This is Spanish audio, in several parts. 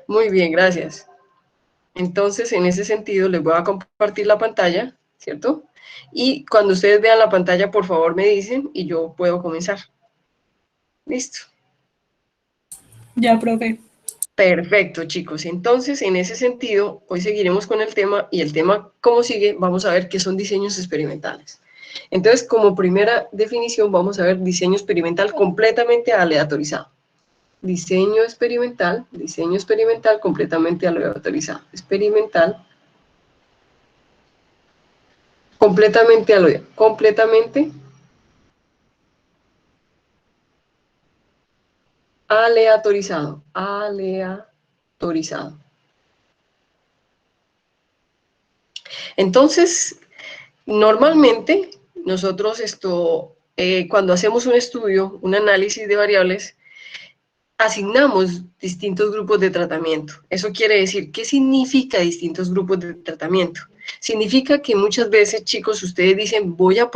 Muy bien, gracias. Entonces, en ese sentido, les voy a compartir la pantalla, ¿cierto? Y cuando ustedes vean la pantalla, por favor me dicen y yo puedo comenzar. ¿Listo? Ya, profe. Perfecto, chicos. Entonces, en ese sentido, hoy seguiremos con el tema y el tema, ¿cómo sigue? Vamos a ver qué son diseños experimentales. Entonces, como primera definición, vamos a ver diseño experimental completamente aleatorizado. Diseño experimental completamente aleatorizado. Experimental, completamente aleatorizado. Aleatorizado. Entonces, normalmente, nosotros cuando hacemos un estudio, un análisis de variables, asignamos distintos grupos de tratamiento. Eso quiere decir, ¿qué significa distintos grupos de tratamiento? Significa que muchas veces, chicos, ustedes dicen, voy a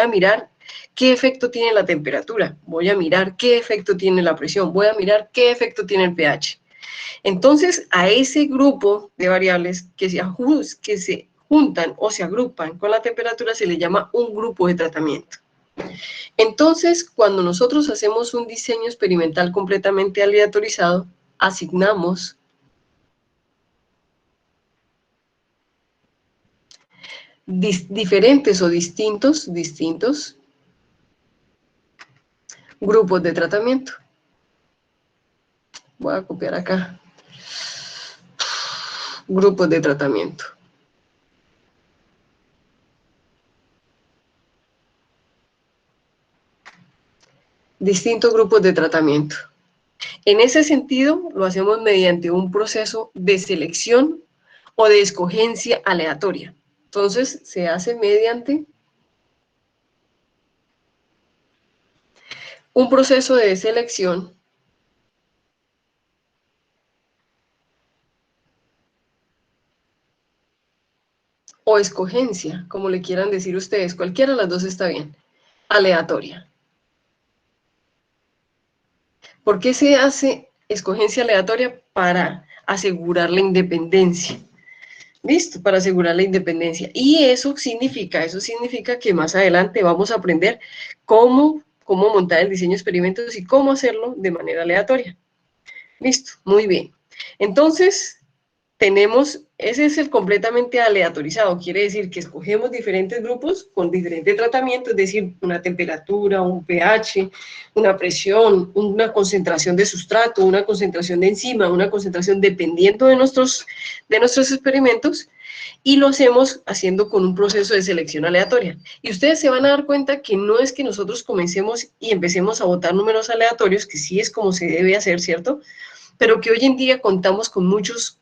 mirar qué efecto tiene la temperatura, voy a mirar qué efecto tiene la presión, voy a mirar qué efecto tiene el pH. Entonces, a ese grupo de variables que se juntan o se agrupan con la temperatura se le llama un grupo de tratamiento. Entonces, cuando nosotros hacemos un diseño experimental completamente aleatorizado, asignamos diferentes o distintos grupos de tratamiento. Voy a copiar acá. Grupos de tratamiento. Distintos grupos de tratamiento. En ese sentido, lo hacemos mediante un proceso de selección o de escogencia aleatoria. Entonces, se hace mediante un proceso de selección o escogencia, como le quieran decir ustedes, cualquiera de las dos está bien, aleatoria. ¿Por qué se hace escogencia aleatoria? Para asegurar la independencia. ¿Listo? Para asegurar la independencia. Y eso significa que más adelante vamos a aprender cómo montar el diseño de experimentos y cómo hacerlo de manera aleatoria. Listo, muy bien. Entonces, ese es el completamente aleatorizado, quiere decir que escogemos diferentes grupos con diferente tratamiento, es decir, una temperatura, un pH, una presión, una concentración de sustrato, una concentración de enzima, una concentración dependiendo de nuestros experimentos, y lo hacemos haciendo con un proceso de selección aleatoria. Y ustedes se van a dar cuenta que no es que nosotros comencemos y empecemos a botar números aleatorios, que sí es como se debe hacer, ¿cierto? Pero que hoy en día contamos con muchas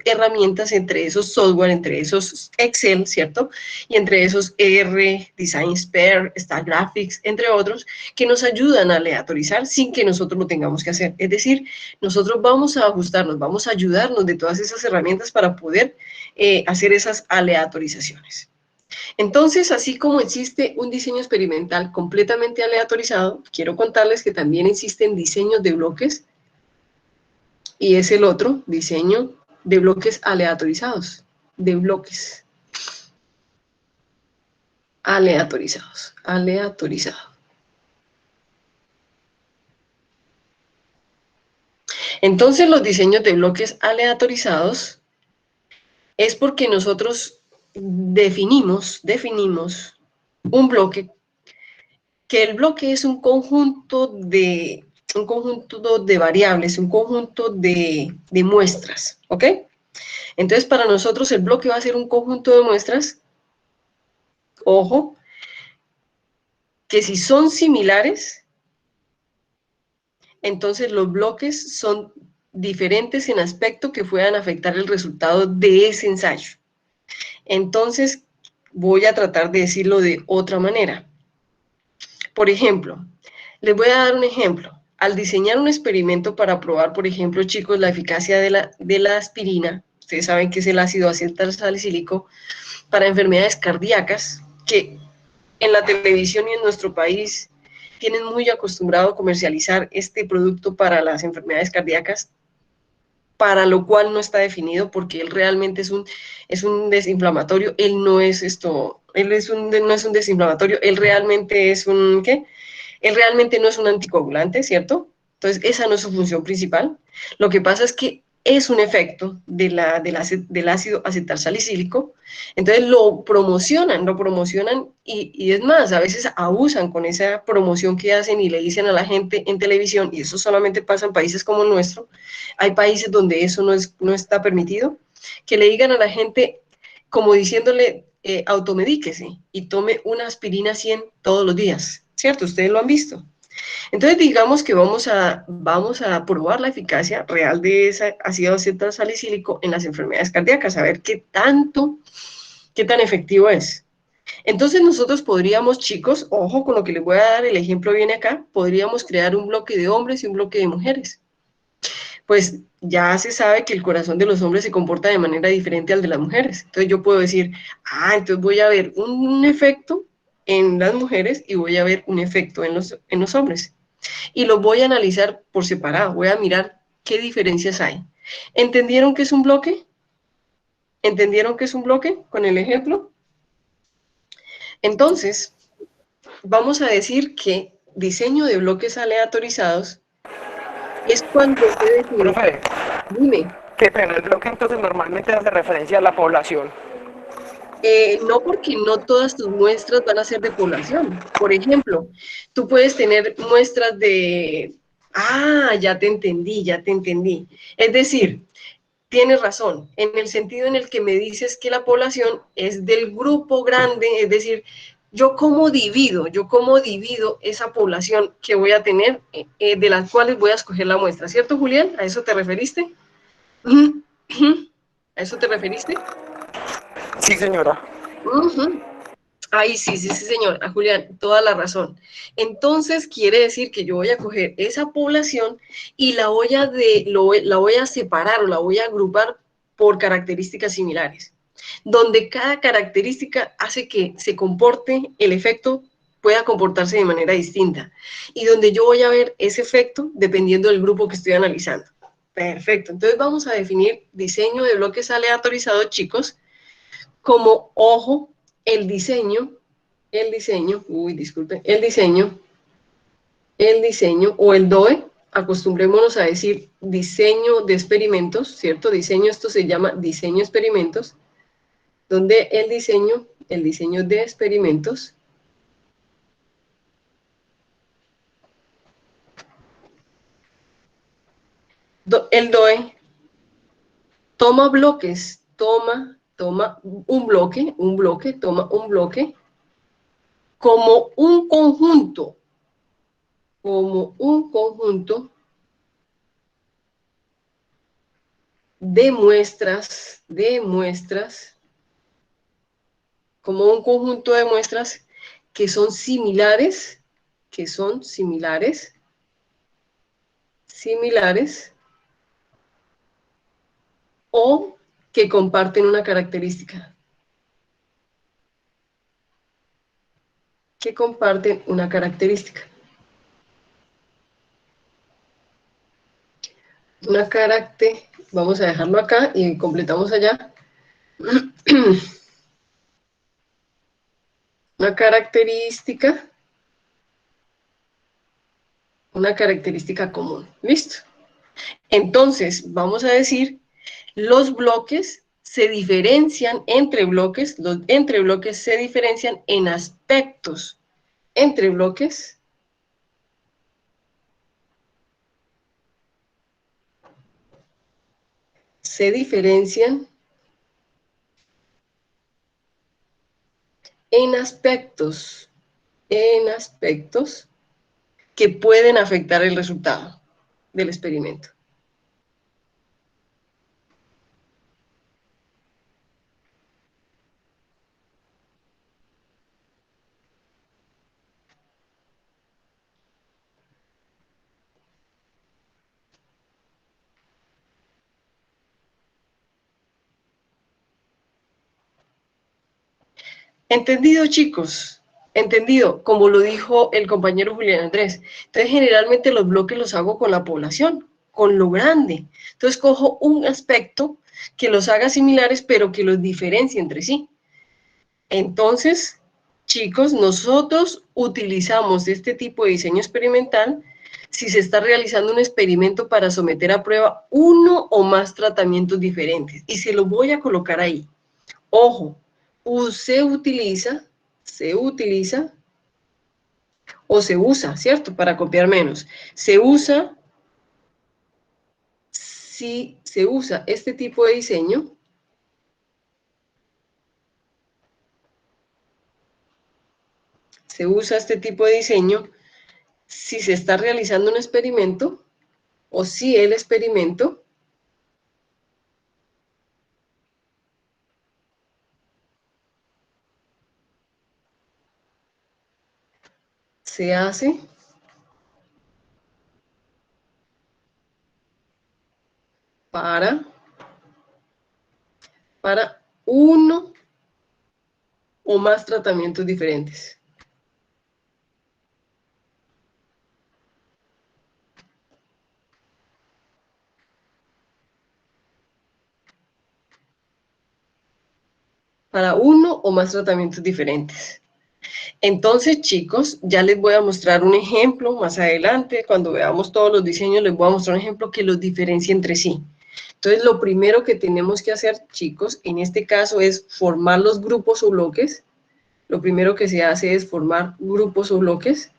herramientas, entre esos software, entre esos Excel, ¿cierto? Y entre esos R, Design Spare, Star Graphics, entre otros, que nos ayudan a aleatorizar sin que nosotros lo tengamos que hacer. Es decir, nosotros vamos a ajustarnos, vamos a ayudarnos de todas esas herramientas para poder hacer esas aleatorizaciones. Entonces, así como existe un diseño experimental completamente aleatorizado, quiero contarles que también existen diseños de bloques, y es el otro, diseño de bloques aleatorizados, de bloques aleatorizados. Entonces, los diseños de bloques aleatorizados es porque nosotros definimos un bloque, que el bloque es un conjunto de variables, un conjunto de muestras, ¿ok? Entonces, para nosotros el bloque va a ser un conjunto de muestras, ojo, que si son similares, entonces los bloques son diferentes en aspecto que puedan afectar el resultado de ese ensayo. Entonces, voy a tratar de decirlo de otra manera. Por ejemplo, les voy a dar un ejemplo. Al diseñar un experimento para probar, por ejemplo, chicos, la eficacia de la aspirina, ustedes saben que es el ácido acetilsalicílico, para enfermedades cardíacas, que en la televisión y en nuestro país tienen muy acostumbrado a comercializar este producto para las enfermedades cardíacas. para lo cual no está definido, porque él realmente es un desinflamatorio, él no es no es un desinflamatorio, él realmente es un, ¿qué? Él realmente no es un anticoagulante, ¿cierto? Entonces, esa no es su función principal. Lo que pasa es que es un efecto del ácido acetilsalicílico. Entonces, lo promocionan y es más, a veces abusan con esa promoción que hacen y le dicen a la gente en televisión, y eso solamente pasa en países como el nuestro. Hay países donde eso no está permitido, que le digan a la gente, como diciéndole, automedíquese y tome una aspirina 100 todos los días, ¿cierto? Ustedes lo han visto. Entonces, digamos que vamos a probar la eficacia real de ese ácido acetilsalicílico en las enfermedades cardíacas, a ver qué tan efectivo es. Entonces, nosotros podríamos, chicos, ojo con lo que les voy a dar, el ejemplo viene acá, podríamos crear un bloque de hombres y un bloque de mujeres. Pues ya se sabe que el corazón de los hombres se comporta de manera diferente al de las mujeres. Entonces yo puedo decir, entonces voy a ver un efecto en las mujeres y voy a ver un efecto en los hombres. Y los voy a analizar por separado, voy a mirar qué diferencias hay. ¿Entendieron qué es un bloque? ¿Entendieron qué es un bloque con el ejemplo? Entonces, vamos a decir que diseño de bloques aleatorizados es cuando se define, Profe, dime, qué pena, el bloque entonces normalmente hace referencia a la población. No, porque no todas tus muestras van a ser de población. Por ejemplo, tú puedes tener muestras de... ya te entendí, ya te entendí. Es decir, tienes razón, en el sentido en el que me dices que la población es del grupo grande, es decir, yo cómo divido esa población que voy a tener, de las cuales voy a escoger la muestra, ¿cierto, Julián? ¿A eso te referiste? ¿A eso te referiste? Sí, señora. Uh-huh. Ay, sí, sí, sí, señor, Julián, toda la razón. Entonces, quiere decir que yo voy a coger esa población y la voy a separar o la voy a agrupar por características similares, donde cada característica hace que se comporte, el efecto pueda comportarse de manera distinta, y donde yo voy a ver ese efecto dependiendo del grupo que estoy analizando. Perfecto, entonces vamos a definir diseño de bloques aleatorizados, chicos, como, ojo, el diseño o el DOE, acostumbrémonos a decir diseño de experimentos, ¿cierto? Diseño, esto se llama diseño de experimentos, donde el diseño de experimentos, el DOE toma bloques, toma toma un bloque como un conjunto de muestras, como un conjunto de muestras que son similares, similares o que comparten una característica, que comparten una característica. Una carácter, vamos a dejarlo acá y completamos allá. Una característica común. ¿Listo? Entonces, vamos a decir, los bloques se diferencian entre bloques, los entre bloques se diferencian en aspectos entre bloques se diferencian en aspectos que pueden afectar el resultado del experimento. ¿Entendido, chicos? Entendido, como lo dijo el compañero Julián Andrés. Entonces, generalmente los bloques los hago con la población. con lo grande. Entonces cojo un aspecto que los haga similares, pero que los diferencie entre sí. Entonces, chicos, nosotros utilizamos este tipo de diseño experimental si se está realizando un experimento para someter a prueba uno o más tratamientos diferentes. Y se lo voy a colocar ahí. Ojo, se utiliza o se usa, ¿cierto? Para copiar menos. Se usa, si se usa este tipo de diseño, si se está realizando un experimento o si el experimento se hace para uno o más tratamientos diferentes. Para uno o más tratamientos diferentes. Entonces, chicos, ya les voy a mostrar un ejemplo más adelante. Cuando veamos todos los diseños, les voy a mostrar un ejemplo que los diferencie entre sí. Entonces, lo primero que tenemos que hacer, chicos, en este caso es formar los grupos o bloques. Lo primero que se hace es formar grupos o bloques.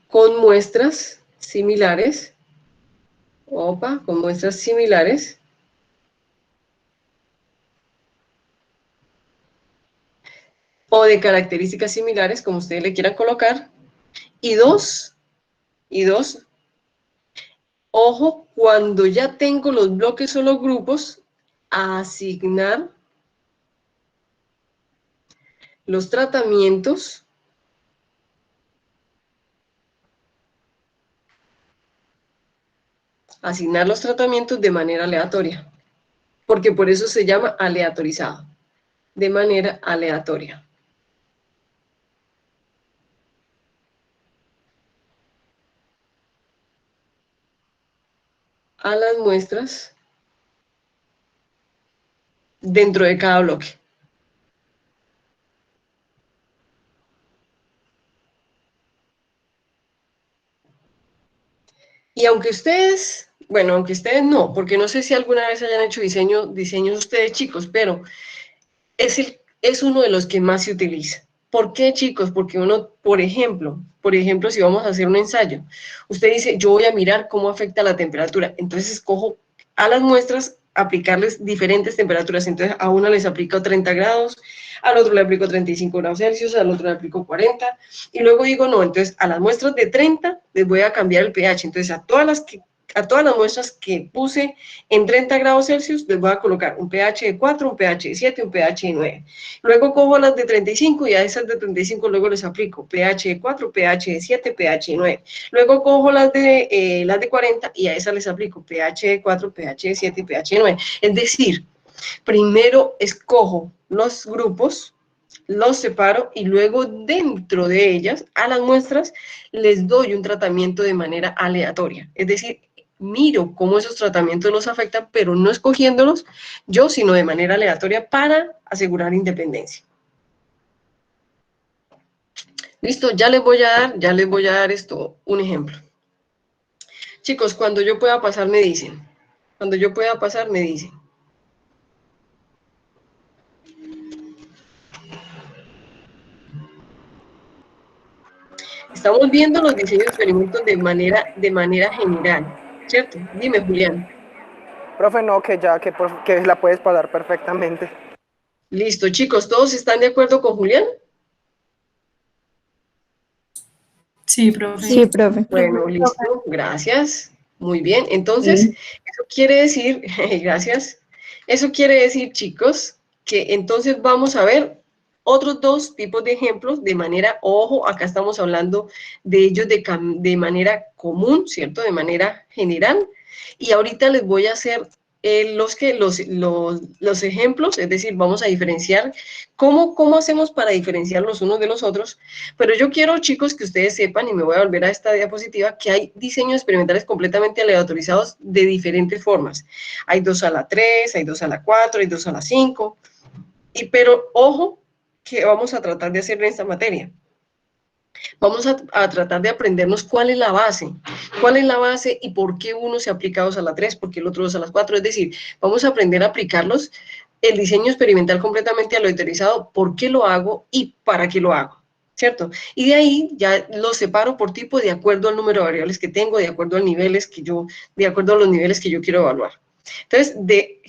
Con muestras similares. Con muestras similares. O de características similares, como ustedes le quieran colocar. Y dos, ojo, cuando ya tengo los bloques o los grupos, asignar los tratamientos de manera aleatoria, porque por eso se llama aleatorizado, de manera aleatoria. A las muestras dentro de cada bloque. Y aunque ustedes no, porque no sé si alguna vez hayan hecho diseños ustedes, chicos, pero es uno de los que más se utiliza. ¿Por qué, chicos? Porque uno, por ejemplo, si vamos a hacer un ensayo, usted dice, yo voy a mirar cómo afecta la temperatura. Entonces, escojo a las muestras aplicarles diferentes temperaturas. Entonces, a una les aplico 30 grados, al otro le aplico 35 grados Celsius, al otro le aplico 40. Y luego digo, no, entonces a las muestras de 30 les voy a cambiar el pH. Entonces, a todas las muestras que puse en 30 grados Celsius, les voy a colocar un pH de 4, un pH de 7, un pH de 9. Luego cojo las de 35 y a esas de 35 luego les aplico pH de 4, pH de 7, pH de 9. Luego cojo las de 40 y a esas les aplico pH de 4, pH de 7 y pH de 9. Es decir, primero escojo los grupos, los separo y luego dentro de ellas, a las muestras, les doy un tratamiento de manera aleatoria. Es decir, miro cómo esos tratamientos los afectan, pero no escogiéndolos yo, sino de manera aleatoria para asegurar independencia. Listo, ya les voy a dar un ejemplo. Chicos, cuando yo pueda pasar me dicen. Cuando yo pueda pasar me dicen. Estamos viendo los diseños de experimentos de manera general, ¿cierto? Dime, Julián. Profe, no, que la puedes pasar perfectamente. Listo, chicos, ¿todos están de acuerdo con Julián? Sí, profe. Sí, profe. Bueno, listo, gracias. Muy bien, entonces, eso quiere decir, gracias, eso quiere decir, chicos, que entonces vamos a ver otros dos tipos de ejemplos de manera, ojo, acá estamos hablando de ellos de manera común, ¿cierto? De manera general. Y ahorita les voy a hacer los ejemplos, es decir, vamos a diferenciar cómo hacemos para diferenciar los unos de los otros, pero yo quiero, chicos, que ustedes sepan, y me voy a volver a esta diapositiva, que hay diseños experimentales completamente aleatorizados de diferentes formas. Hay 2 a la 3, hay 2 a la 4, hay 2 a la 5, pero ojo, que vamos a tratar de hacer en esta materia. Vamos a tratar de aprendernos cuál es la base y por qué uno se aplica 2 a la 3, por qué el otro 2 a las 4. Es decir, vamos a aprender a aplicarlos, el diseño experimental completamente aleatorizado, por qué lo hago y para qué lo hago, ¿cierto? Y de ahí ya los separo por tipo de acuerdo al número de variables que tengo, de acuerdo a los niveles que yo quiero evaluar. Entonces,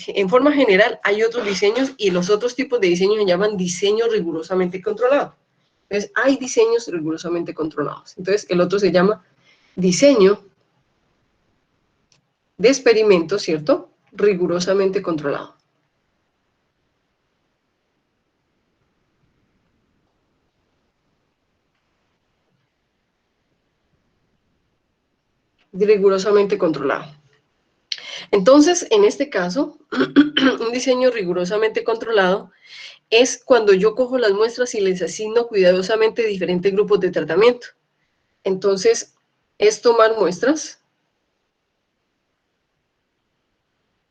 en forma general, hay otros diseños y los otros tipos de diseños se llaman diseño rigurosamente controlado. Entonces, hay diseños rigurosamente controlados. Entonces, el otro se llama diseño de experimento, ¿cierto? Rigurosamente controlado. Rigurosamente controlado. Entonces, en este caso, un diseño rigurosamente controlado es cuando yo cojo las muestras y les asigno cuidadosamente diferentes grupos de tratamiento. Entonces, es tomar muestras,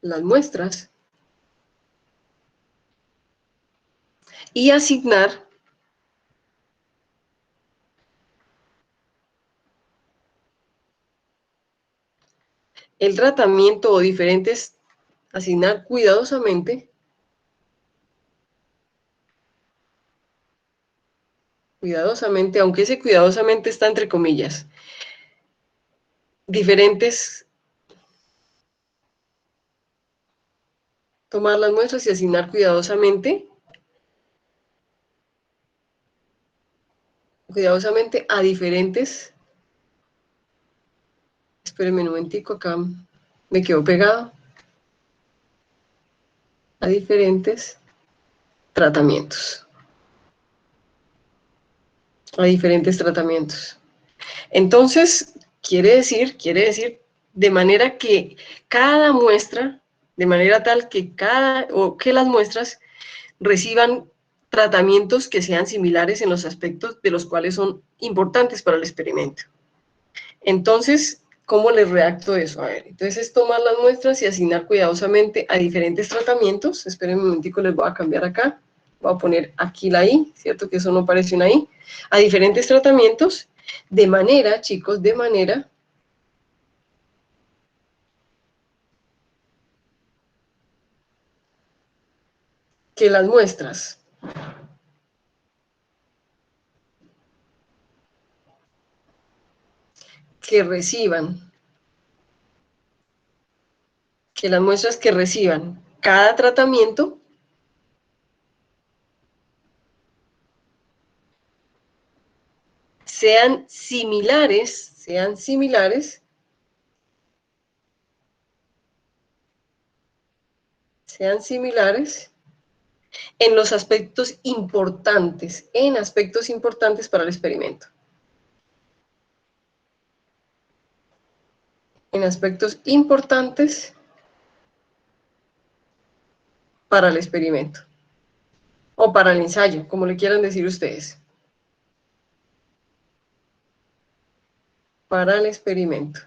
las muestras, y asignar el tratamiento o diferentes, asignar cuidadosamente, aunque ese cuidadosamente está entre comillas, diferentes, tomar las muestras y asignar cuidadosamente a diferentes, espérenme un momentico, acá me quedó pegado, a diferentes tratamientos. Entonces, quiere decir, de manera que cada muestra, de manera tal que que las muestras reciban tratamientos que sean similares en los aspectos de los cuales son importantes para el experimento. Entonces, ¿cómo les redacto eso? A ver, entonces es tomar las muestras y asignar cuidadosamente a diferentes tratamientos. Esperen un momentico, les voy a cambiar acá. Voy a poner aquí la I, ¿cierto? Que eso no parece una I. A diferentes tratamientos, de manera, chicos, de manera que las muestras que reciban cada tratamiento sean similares en los aspectos importantes, para el experimento. En aspectos importantes para el experimento. O para el ensayo, como le quieran decir ustedes. Para el experimento.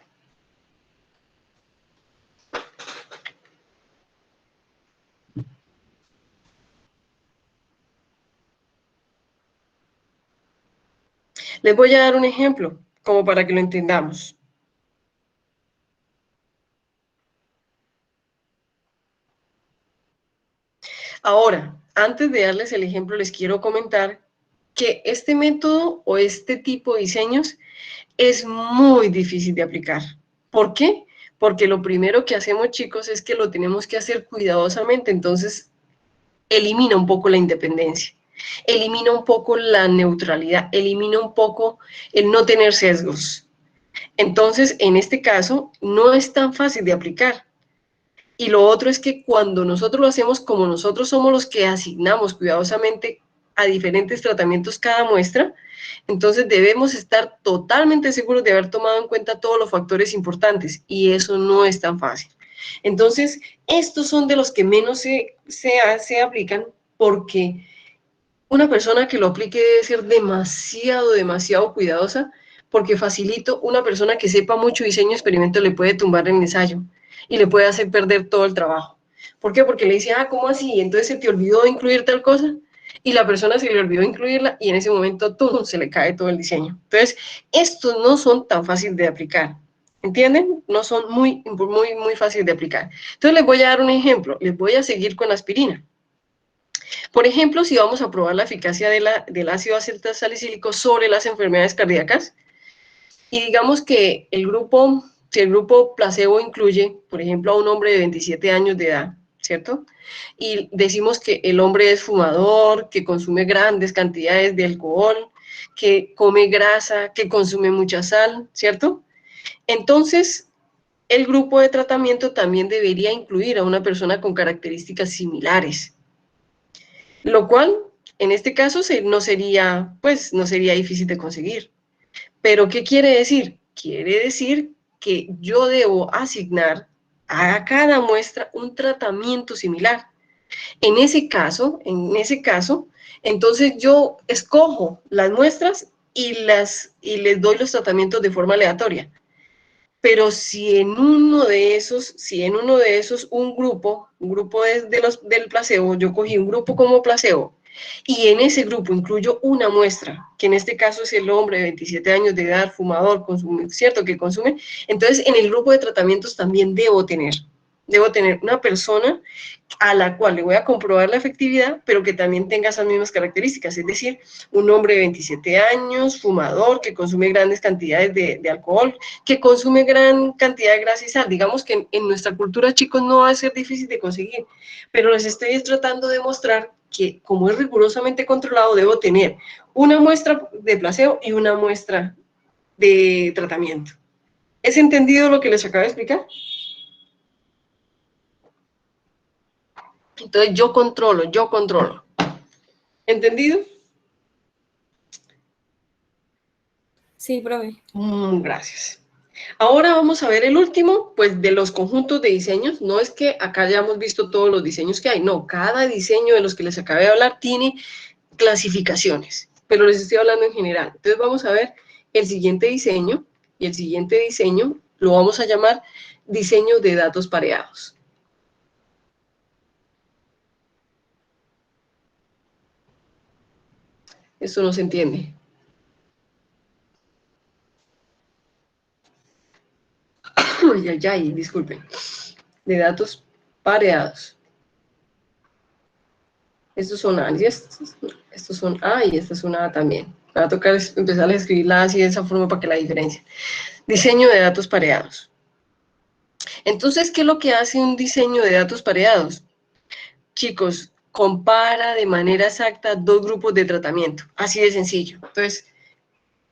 Les voy a dar un ejemplo, como para que lo entendamos. Ahora, antes de darles el ejemplo, les quiero comentar que este método o este tipo de diseños es muy difícil de aplicar. ¿Por qué? Porque lo primero que hacemos, chicos, es que lo tenemos que hacer cuidadosamente, entonces elimina un poco la independencia, elimina un poco la neutralidad, elimina un poco el no tener sesgos. Entonces, en este caso, no es tan fácil de aplicar. Y lo otro es que cuando nosotros lo hacemos, como nosotros somos los que asignamos cuidadosamente a diferentes tratamientos cada muestra, entonces debemos estar totalmente seguros de haber tomado en cuenta todos los factores importantes, y eso no es tan fácil. Entonces, estos son de los que menos se aplican porque una persona que lo aplique debe ser demasiado cuidadosa, porque facilito, una persona que sepa mucho diseño de experimento le puede tumbar el ensayo y le puede hacer perder todo el trabajo. ¿Por qué? Porque le dice, ¿cómo así? Entonces se te olvidó incluir tal cosa, y la persona se le olvidó incluirla, y en ese momento ¡tum!, se le cae todo el diseño. Entonces, estos no son tan fáciles de aplicar. ¿Entienden? No son muy fáciles de aplicar. Entonces les voy a dar un ejemplo. Les voy a seguir con la aspirina. Por ejemplo, si vamos a probar la eficacia del ácido acetilsalicílico sobre las enfermedades cardíacas, y digamos que si el grupo placebo incluye, por ejemplo, a un hombre de 27 años de edad, ¿cierto? Y decimos que el hombre es fumador, que consume grandes cantidades de alcohol, que come grasa, que consume mucha sal, ¿cierto? Entonces, el grupo de tratamiento también debería incluir a una persona con características similares, lo cual en este caso no sería difícil de conseguir. Pero ¿qué quiere decir? Quiere decir que yo debo asignar a cada muestra un tratamiento similar. En ese caso, entonces yo escojo las muestras y les doy los tratamientos de forma aleatoria. Pero si en uno de esos, un grupo del placebo, yo cogí un grupo como placebo, y en ese grupo incluyo una muestra, que en este caso es el hombre de 27 años de edad, fumador, cierto que consume, entonces en el grupo de tratamientos también debo tener una persona a la cual le voy a comprobar la efectividad, pero que también tenga esas mismas características, es decir, un hombre de 27 años, fumador, que consume grandes cantidades de alcohol, que consume gran cantidad de grasa y sal. Digamos que en nuestra cultura, chicos, no va a ser difícil de conseguir, pero les estoy tratando de mostrar que, como es rigurosamente controlado, debo tener una muestra de placebo y una muestra de tratamiento. ¿Es entendido lo que les acabo de explicar? Entonces yo controlo. ¿Entendido? Sí, profe. Gracias. Ahora vamos a ver el último, pues de los conjuntos de diseños. No es que acá hayamos visto todos los diseños que hay, no, cada diseño de los que les acabé de hablar tiene clasificaciones, pero les estoy hablando en general. Entonces vamos a ver el siguiente diseño, y el siguiente diseño lo vamos a llamar diseño de datos pareados. Esto no se entiende. Disculpen. De datos pareados. Estos son A y estos son A y esta es una A también. Me va a tocar empezar a escribirla así de esa forma para que la diferencie. Diseño de datos pareados. Entonces, ¿qué es lo que hace un diseño de datos pareados? Chicos, compara de manera exacta dos grupos de tratamiento. Así de sencillo. Entonces,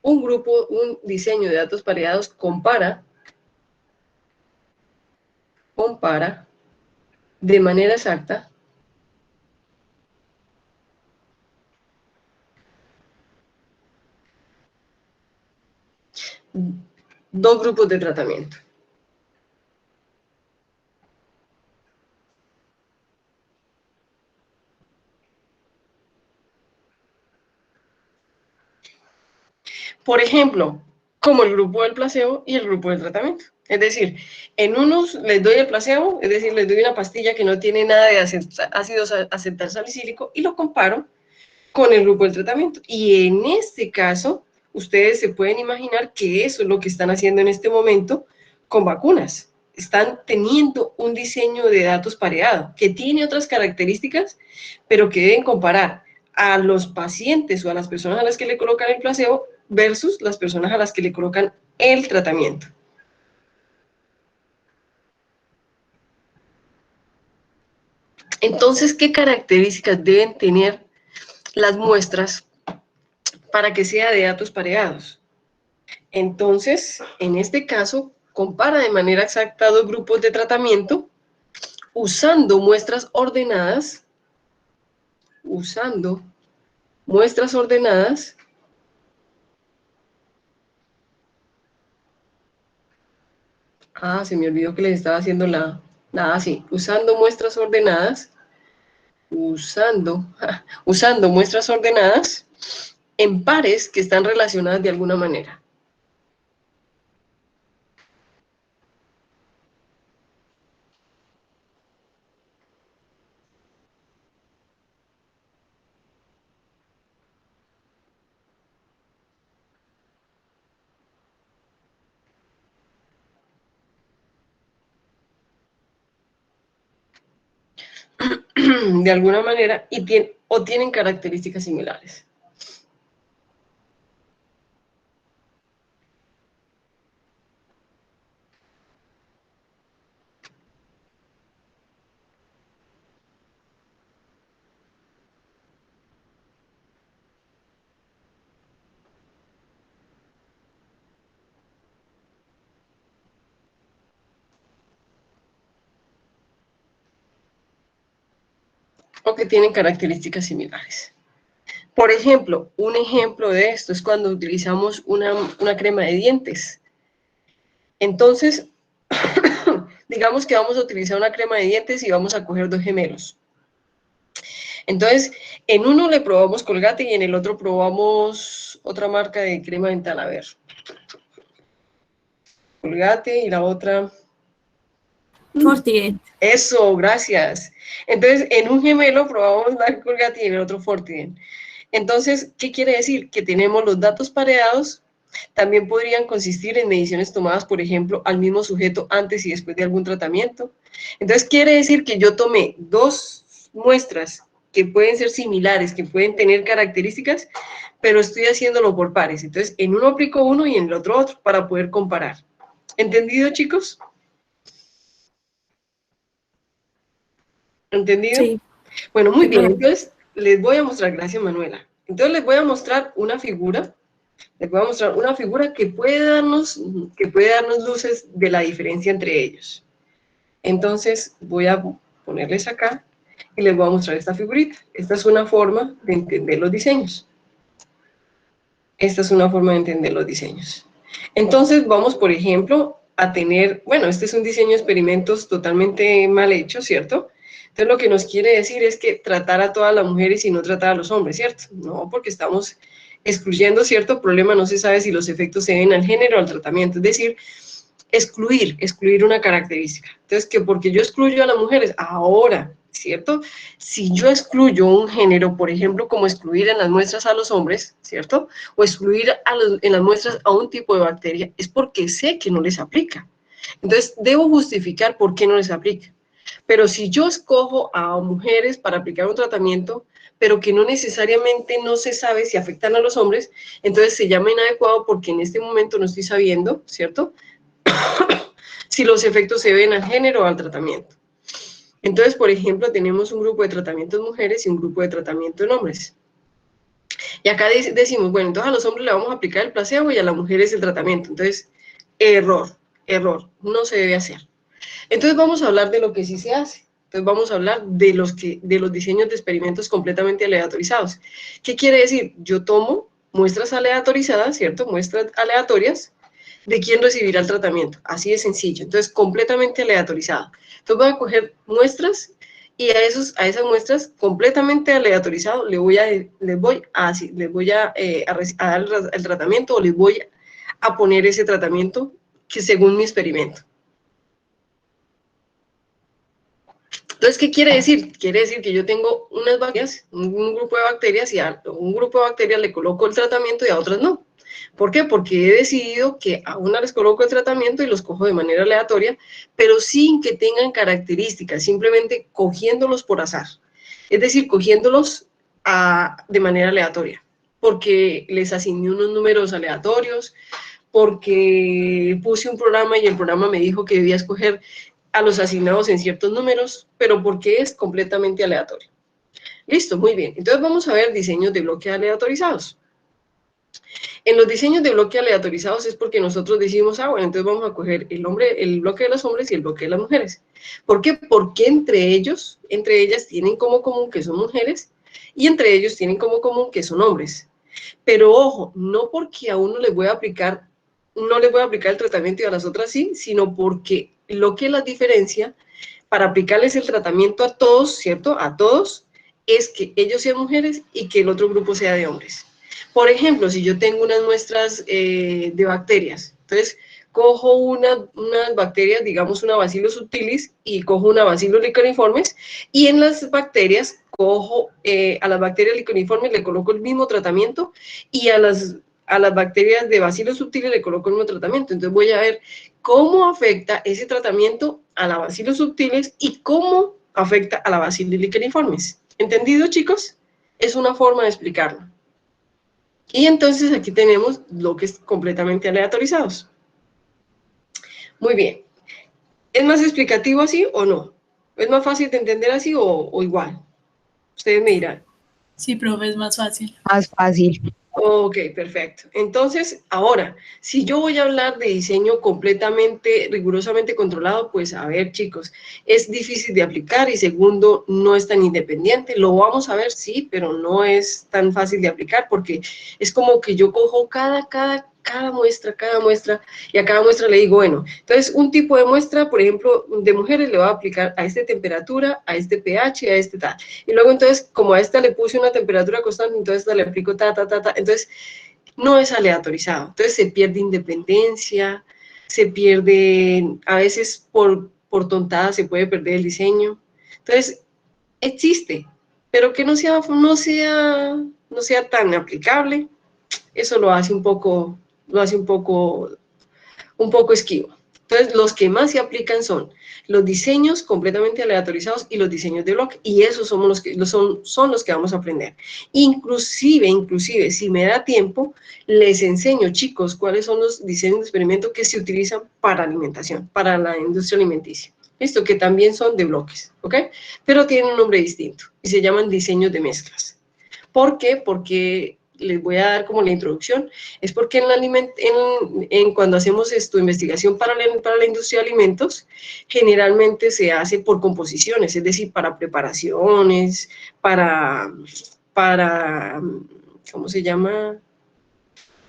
un diseño de datos pareados compara de manera exacta dos grupos de tratamiento. Por ejemplo, como el grupo del placebo y el grupo del tratamiento. Es decir, en unos les doy el placebo, es decir, les doy una pastilla que no tiene nada de ácido acetilsalicílico y lo comparo con el grupo del tratamiento. Y en este caso, ustedes se pueden imaginar que eso es lo que están haciendo en este momento con vacunas. Están teniendo un diseño de datos pareado, que tiene otras características, pero que deben comparar a los pacientes o a las personas a las que le colocan el placebo versus las personas a las que le colocan el tratamiento. Entonces, ¿qué características deben tener las muestras para que sea de datos pareados? Entonces, en este caso, compara de manera exacta dos grupos de tratamiento usando muestras ordenadas, se me olvidó que les estaba haciendo la Nada así, usando muestras ordenadas, usando muestras ordenadas en pares que están relacionadas de alguna manera. De alguna manera o tienen características similares. O que tienen características similares. Por ejemplo, un ejemplo de esto es cuando utilizamos una crema de dientes. Entonces, digamos que vamos a utilizar una crema de dientes y vamos a coger dos gemelos. Entonces, en uno le probamos Colgate y en el otro probamos otra marca de crema dental. A ver. Colgate y la otra... Fortigate. Eso, gracias. Entonces, en un gemelo probamos la Colgate y en el otro Fortigate. Entonces, ¿qué quiere decir? Que tenemos los datos pareados, también podrían consistir en mediciones tomadas, por ejemplo, al mismo sujeto antes y después de algún tratamiento. Entonces, quiere decir que yo tomé dos muestras que pueden ser similares, que pueden tener características, pero estoy haciéndolo por pares. Entonces, en uno aplico uno y en el otro otro para poder comparar. ¿Entendido, chicos? ¿Entendido? Sí. Bueno, muy Sí, bien. profe. Entonces, les voy a mostrar, gracias, Manuela. Entonces, les voy a mostrar una figura. Les voy a mostrar una figura que puede darnos luces de la diferencia entre ellos. Entonces, voy a ponerles acá y les voy a mostrar esta figurita. Esta es una forma de entender los diseños. Esta es una forma de entender los diseños. Entonces, vamos, por ejemplo, a tener, bueno, este es un diseño de experimentos totalmente mal hecho, ¿cierto? Entonces, lo que nos quiere decir es que tratar a todas las mujeres y no tratar a los hombres, ¿cierto? No, porque estamos excluyendo cierto problema, no se sabe si los efectos se deben al género o al tratamiento, es decir, excluir una característica. Entonces, que porque yo excluyo a las mujeres, ahora, ¿cierto? Si yo excluyo un género, por ejemplo, como excluir en las muestras a los hombres, ¿cierto? O excluir en las muestras a un tipo de bacteria, es porque sé que no les aplica. Entonces, debo justificar por qué no les aplica. Pero si yo escojo a mujeres para aplicar un tratamiento, pero que no necesariamente no se sabe si afectan a los hombres, entonces se llama inadecuado porque en este momento no estoy sabiendo, ¿cierto? Si los efectos se ven al género o al tratamiento. Entonces, por ejemplo, tenemos un grupo de tratamiento en mujeres y un grupo de tratamiento en hombres. Y acá decimos, bueno, entonces a los hombres le vamos a aplicar el placebo y a las mujeres el tratamiento. Entonces, error, no se debe hacer. Entonces vamos a hablar de lo que sí se hace. Entonces vamos a hablar de los diseños de experimentos completamente aleatorizados. ¿Qué quiere decir? Yo tomo muestras aleatorizadas, ¿cierto? Muestras aleatorias de quién recibirá el tratamiento. Así de sencillo. Entonces, completamente aleatorizado. Entonces voy a coger muestras y a esas muestras completamente aleatorizado les voy a dar el tratamiento o les voy a poner ese tratamiento que según mi experimento. Entonces, ¿qué quiere decir? Quiere decir que yo tengo unas bacterias, un grupo de bacterias, y a un grupo de bacterias le coloco el tratamiento y a otras no. ¿Por qué? Porque he decidido que a una les coloco el tratamiento y los cojo de manera aleatoria, pero sin que tengan características, simplemente cogiéndolos por azar. Es decir, cogiéndolos de manera aleatoria, porque les asigné unos números aleatorios, porque puse un programa y el programa me dijo que debía escoger a los asignados en ciertos números, pero porque es completamente aleatorio. Listo, muy bien. Entonces vamos a ver diseños de bloques aleatorizados. En los diseños de bloque aleatorizados es porque nosotros decimos, bueno, entonces vamos a coger el bloque de los hombres y el bloque de las mujeres. ¿Por qué? Porque entre ellas tienen como común que son mujeres y entre ellos tienen como común que son hombres. Pero ojo, no porque a uno no les voy a aplicar el tratamiento y a las otras sí, sino porque lo que las diferencia para aplicarles el tratamiento a todos, ¿cierto? A todos, es que ellos sean mujeres y que el otro grupo sea de hombres. Por ejemplo, si yo tengo unas muestras de bacterias, entonces cojo unas bacterias, digamos una Bacillus subtilis, y cojo una Bacillus licaniformes, y en las bacterias cojo a las bacterias licaniformes le coloco el mismo tratamiento, y a las bacterias de Bacillus subtilis le coloco el mismo tratamiento. Entonces voy a ver cómo afecta ese tratamiento a la Bacillus subtilis y cómo afecta a la Bacillus licaniformes. ¿Entendido, chicos? Es una forma de explicarlo. Y entonces aquí tenemos bloques completamente aleatorizados. Muy bien. ¿Es más explicativo así o no? ¿Es más fácil de entender así o igual? Ustedes me dirán. Sí, profe, es más fácil. Más fácil. Ok, perfecto. Entonces, ahora, si yo voy a hablar de diseño completamente, rigurosamente controlado, pues a ver, chicos, es difícil de aplicar y segundo, no es tan independiente. Lo vamos a ver, sí, pero no es tan fácil de aplicar porque es como que yo cojo cada muestra, y a cada muestra le digo, bueno, entonces un tipo de muestra, por ejemplo, de mujeres le voy a aplicar a esta temperatura, a este pH, a este tal. Y luego entonces, como a esta le puse una temperatura constante, entonces le aplico entonces no es aleatorizado. Entonces se pierde independencia, se pierde, a veces por tontada se puede perder el diseño. Entonces, existe, pero que no sea tan aplicable, eso lo hace un poco esquivo. Entonces, los que más se aplican son los diseños completamente aleatorizados y los diseños de bloque, y esos son los que vamos a aprender. Inclusive, si me da tiempo, les enseño, chicos, cuáles son los diseños de experimento que se utilizan para alimentación, para la industria alimenticia. Listo, que también son de bloques, ¿ok? Pero tienen un nombre distinto y se llaman diseños de mezclas. ¿Por qué? Porque les voy a dar como la introducción, es porque cuando hacemos investigación para la industria de alimentos, generalmente se hace por composiciones, es decir, para preparaciones, para ¿cómo se llama?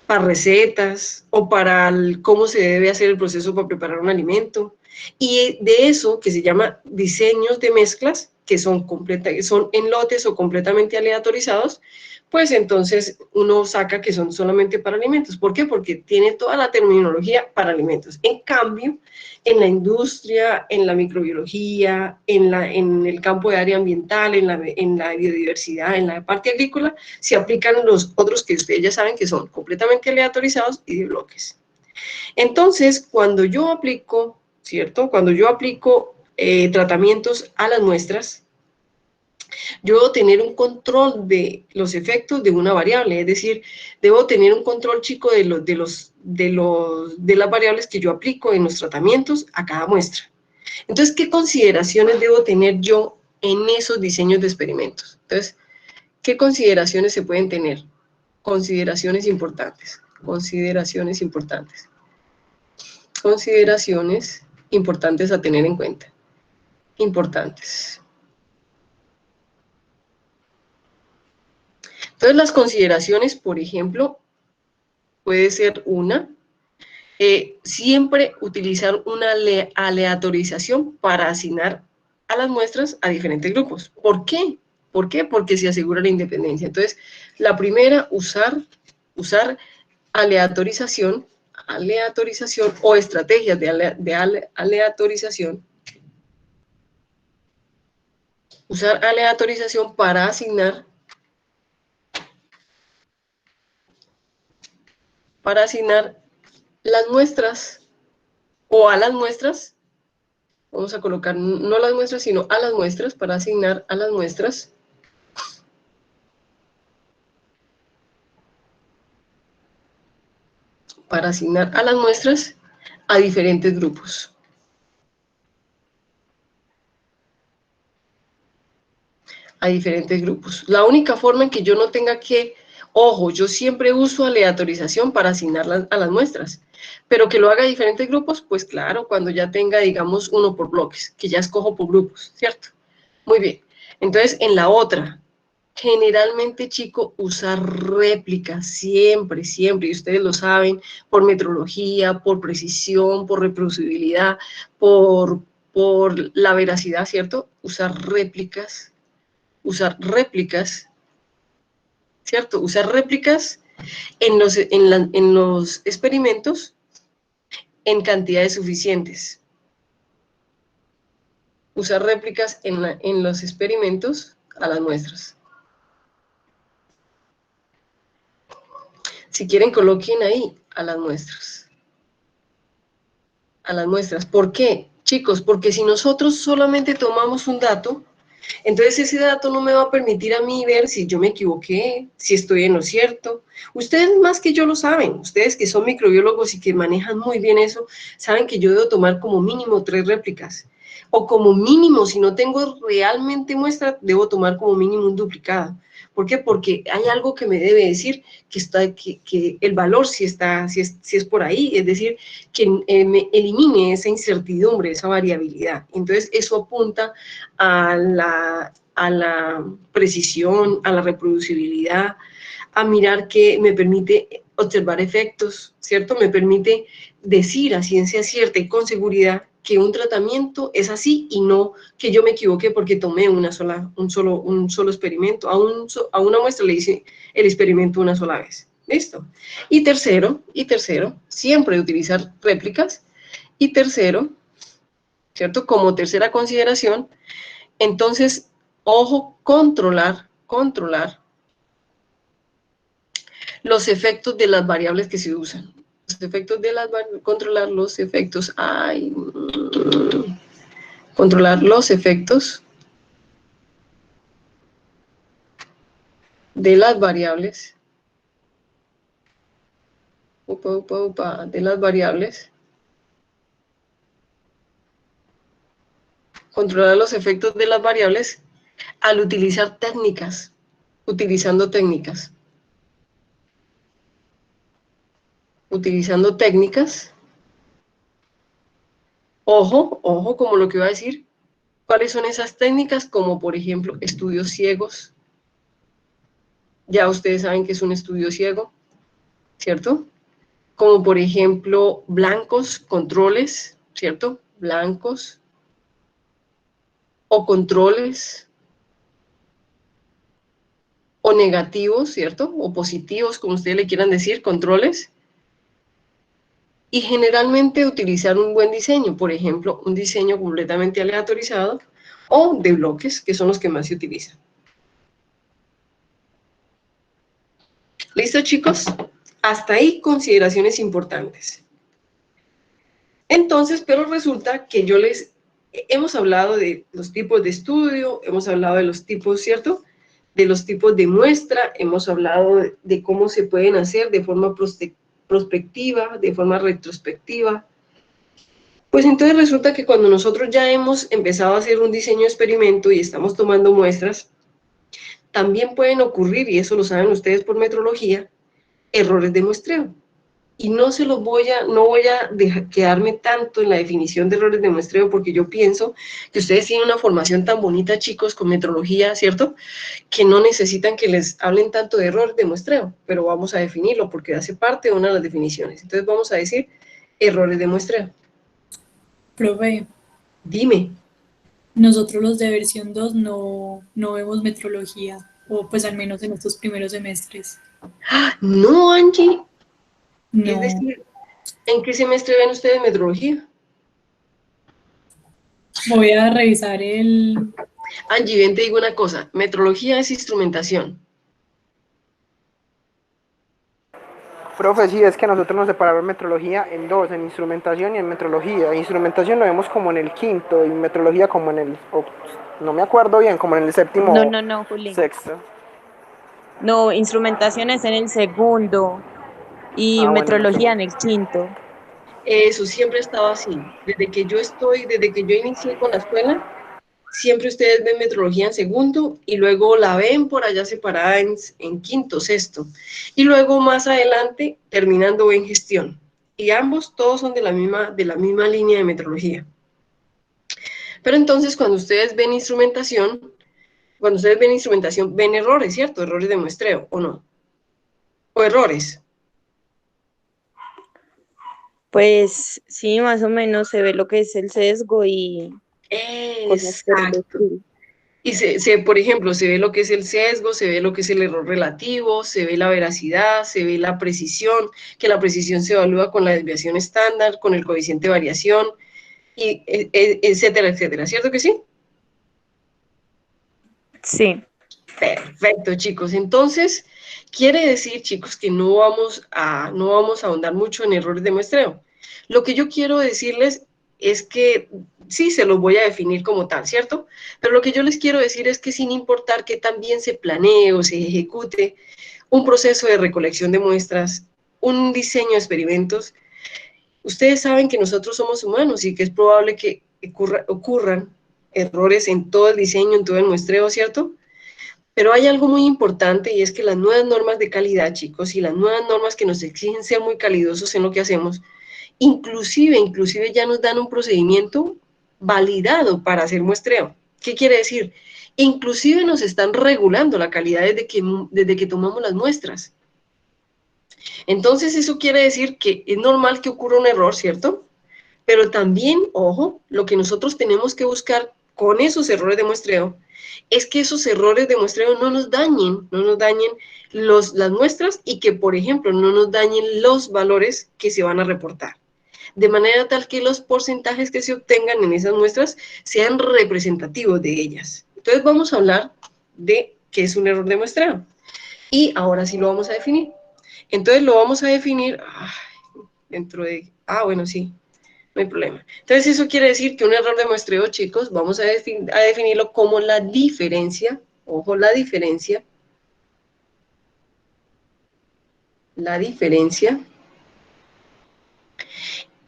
Para recetas o para cómo se debe hacer el proceso para preparar un alimento. Y de eso, que se llama diseños de mezclas, que son en lotes o completamente aleatorizados, pues entonces uno saca que son solamente para alimentos. ¿Por qué? Porque tiene toda la terminología para alimentos. En cambio, en la industria, en la microbiología, en el campo de área ambiental, en la biodiversidad, en la parte agrícola, se aplican los otros que ustedes ya saben que son completamente aleatorizados y de bloques. Entonces, cuando yo aplico, ¿cierto? Cuando yo aplico tratamientos a las muestras, yo debo tener un control de los efectos de una variable, es decir, debo tener un control, chico, de las variables que yo aplico en los tratamientos a cada muestra. Entonces, ¿qué consideraciones debo tener yo en esos diseños de experimentos? Entonces, ¿qué consideraciones se pueden tener? Consideraciones importantes a tener en cuenta. Importantes. Entonces, las consideraciones, por ejemplo, puede ser siempre utilizar una aleatorización para asignar a las muestras a diferentes grupos. ¿Por qué? ¿Por qué? Porque se asegura la independencia. Entonces, la primera, usar aleatorización o estrategias de aleatorización. Usar aleatorización para asignar las muestras o a las muestras, vamos a colocar no las muestras, sino a las muestras, para asignar a las muestras a diferentes grupos. La única forma en que yo no tenga que, ojo, yo siempre uso aleatorización para asignar a las muestras, pero que lo haga a diferentes grupos, pues claro, cuando ya tenga, digamos, uno por bloques, que ya escojo por grupos, ¿cierto? Muy bien. Entonces, en la otra, generalmente, chico, usar réplicas, siempre, y ustedes lo saben, por metrología, por precisión, por reproducibilidad, por por la veracidad, ¿cierto? Usar réplicas, ¿cierto? Usar réplicas en los experimentos en cantidades suficientes. Usar réplicas en los experimentos a las muestras. Si quieren, coloquen ahí a las muestras. A las muestras. ¿Por qué? Chicos, porque si nosotros solamente tomamos un dato, entonces ese dato no me va a permitir a mí ver si yo me equivoqué, si estoy en lo cierto. Ustedes más que yo lo saben, ustedes que son microbiólogos y que manejan muy bien eso, saben que yo debo tomar como mínimo 3 réplicas. O como mínimo, si no tengo realmente muestra, debo tomar como mínimo un duplicado. ¿Por qué? Porque hay algo que me debe decir que el valor si es por ahí, es decir, que me elimine esa incertidumbre, esa variabilidad. Entonces, eso apunta a la precisión, a la reproducibilidad, a mirar que me permite observar efectos, ¿cierto? Me permite decir a ciencia cierta y con seguridad que un tratamiento es así y no que yo me equivoqué porque tomé un solo experimento. A una muestra le hice el experimento una sola vez. ¿Listo? Y tercero, siempre utilizar réplicas. Y tercero, ¿cierto? Como tercera consideración, entonces, ojo, controlar los efectos de las variables que se usan. Controlar los efectos, controlar los efectos de las variables, de las variables, controlar los efectos de las variables al utilizar técnicas, utilizando técnicas, ojo, como lo que iba a decir, ¿cuáles son esas técnicas? Como por ejemplo, estudios ciegos. Ya ustedes saben que es un estudio ciego, ¿cierto? Como por ejemplo, blancos, controles, ¿cierto? Blancos o controles o negativos, ¿cierto? O positivos, como ustedes le quieran decir, controles. Y generalmente utilizar un buen diseño, por ejemplo, un diseño completamente aleatorizado o de bloques, que son los que más se utilizan. ¿Listo, chicos? Hasta ahí consideraciones importantes. Entonces, pero resulta que hemos hablado de los tipos de estudio, hemos hablado de los tipos, ¿cierto? De los tipos de muestra, hemos hablado de cómo se pueden hacer de forma prospectiva, de forma retrospectiva. Pues entonces resulta que cuando nosotros ya hemos empezado a hacer un diseño de experimento y estamos tomando muestras, también pueden ocurrir, y eso lo saben ustedes por metrología, errores de muestreo. Y no voy a quedarme tanto en la definición de errores de muestreo porque yo pienso que ustedes tienen una formación tan bonita, chicos, con metrología, ¿cierto? Que no necesitan que les hablen tanto de errores de muestreo, pero vamos a definirlo porque hace parte de una de las definiciones. Entonces vamos a decir errores de muestreo. Profe, Dime. nosotros los de versión 2 no vemos metrología, o pues al menos en estos primeros semestres. No, Angie. Es No, decir, ¿en qué semestre ven ustedes metrología? voy a revisar Angie, ven, te digo una cosa. Metrología es instrumentación. Profe, sí, es que nosotros nos separaron metrología en dos, en instrumentación y en metrología. Instrumentación lo vemos como en el quinto y metrología como en el, no me acuerdo bien, como en el séptimo, No, Juli. sexto. No, instrumentación es en el segundo y Ah, bueno, en el metrología segundo. en el quinto. Eso siempre ha estado así. Desde que yo inicié con la escuela, siempre ustedes ven metrología en segundo y luego la ven por allá separada en quinto, sexto. Y luego más adelante, terminando en gestión. Y ambos, todos son de la misma línea de metrología. Pero entonces, cuando ustedes ven instrumentación, ven errores, ¿cierto? Errores de muestreo, ¿o no? O errores. Pues sí, más o menos se ve lo que es el sesgo y con las Exacto. Y por ejemplo, se ve lo que es el sesgo, se ve lo que es el error relativo, se ve la veracidad, se ve la precisión, que la precisión se evalúa con la desviación estándar, con el coeficiente de variación, y etcétera, etcétera. ¿Cierto que sí? Sí. Perfecto, chicos. Entonces, quiere decir, chicos, que no vamos a ahondar mucho en errores de muestreo. Lo que yo quiero decirles es que sí, se los voy a definir como tal, ¿cierto? Pero lo que yo les quiero decir es que sin importar que también se planee o se ejecute un proceso de recolección de muestras, un diseño de experimentos, ustedes saben que nosotros somos humanos y que es probable que ocurran errores en todo el diseño, en todo el muestreo, ¿cierto? Pero hay algo muy importante y es que las nuevas normas de calidad, chicos, y las nuevas normas que nos exigen ser muy calidosos en lo que hacemos, inclusive ya nos dan un procedimiento validado para hacer muestreo. ¿Qué quiere decir? Inclusive nos están regulando la calidad desde que tomamos las muestras. Entonces eso quiere decir que es normal que ocurra un error, ¿cierto? Pero también, ojo, lo que nosotros tenemos que buscar con esos errores de muestreo es que esos errores de muestreo no nos dañen las muestras y que, por ejemplo, no nos dañen los valores que se van a reportar. De manera tal que los porcentajes que se obtengan en esas muestras sean representativos de ellas. Entonces vamos a hablar de qué es un error de muestreo. Y ahora sí lo vamos a definir. Entonces lo vamos a definir bueno, sí, no hay problema. Entonces eso quiere decir que un error de muestreo, chicos, vamos a definirlo como la diferencia, ojo, la diferencia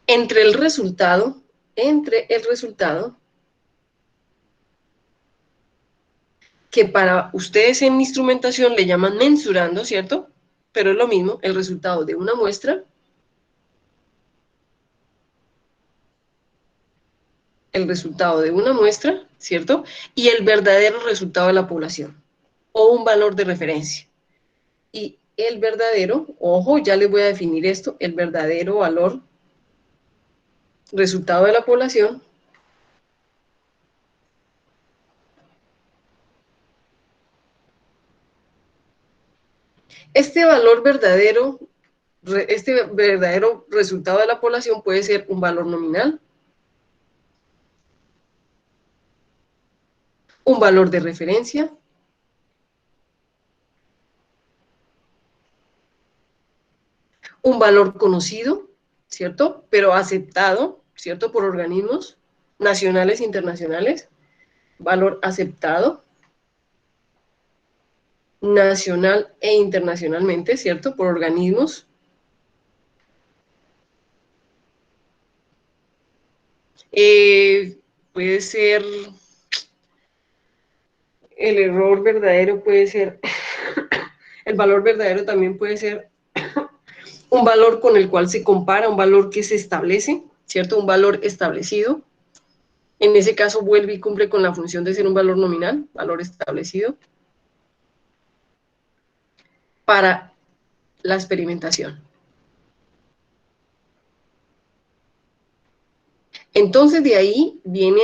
entre el resultado que para ustedes en instrumentación le llaman mensurando, ¿cierto? Pero es lo mismo, el resultado de una muestra, ¿cierto? Y el verdadero resultado de la población, o un valor de referencia. Y el verdadero, ojo, ya les voy a definir esto, el verdadero valor, resultado de la población, este verdadero resultado de la población puede ser un valor nominal, un valor de referencia, un valor conocido, ¿cierto? Pero aceptado, ¿cierto? Por organismos nacionales e internacionales, valor aceptado, nacional e internacionalmente, ¿cierto? Por organismos. Puede ser, el error verdadero puede ser, el valor verdadero también puede ser un valor con el cual se compara, un valor que se establece, ¿cierto? Un valor establecido. En ese caso vuelve y cumple con la función de ser un valor nominal, valor establecido, para la experimentación. Entonces de ahí vienen